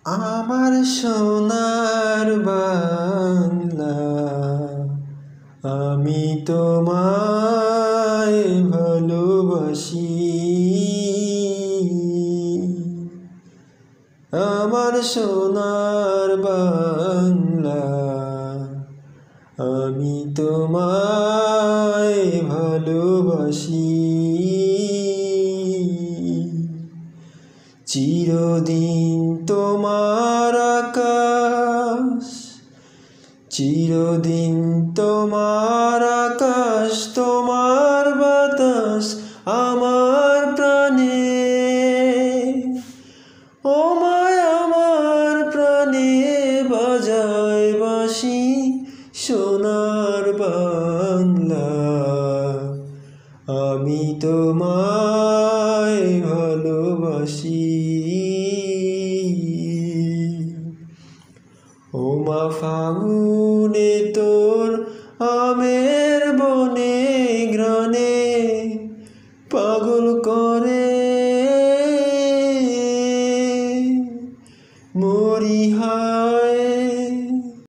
আমার সোনার বাংলা, আমি তোমায় ভালোবাসি। আমার সোনার বাংলা, আমি তোমায় ভালোবাসি। চিরদিন তোমার আকাশ, চিরদিন তোমার আকাশ, তোমার বাতাস আমার প্রাণে। ও মায় আমার প্রাণে বাজায় বাঁশি সোনার বাংলা, আমি তোমায় ভালোবাসি। ও মা ফাগুনে তোর আমের বনে গ্রানে পাগল করে, মরিহার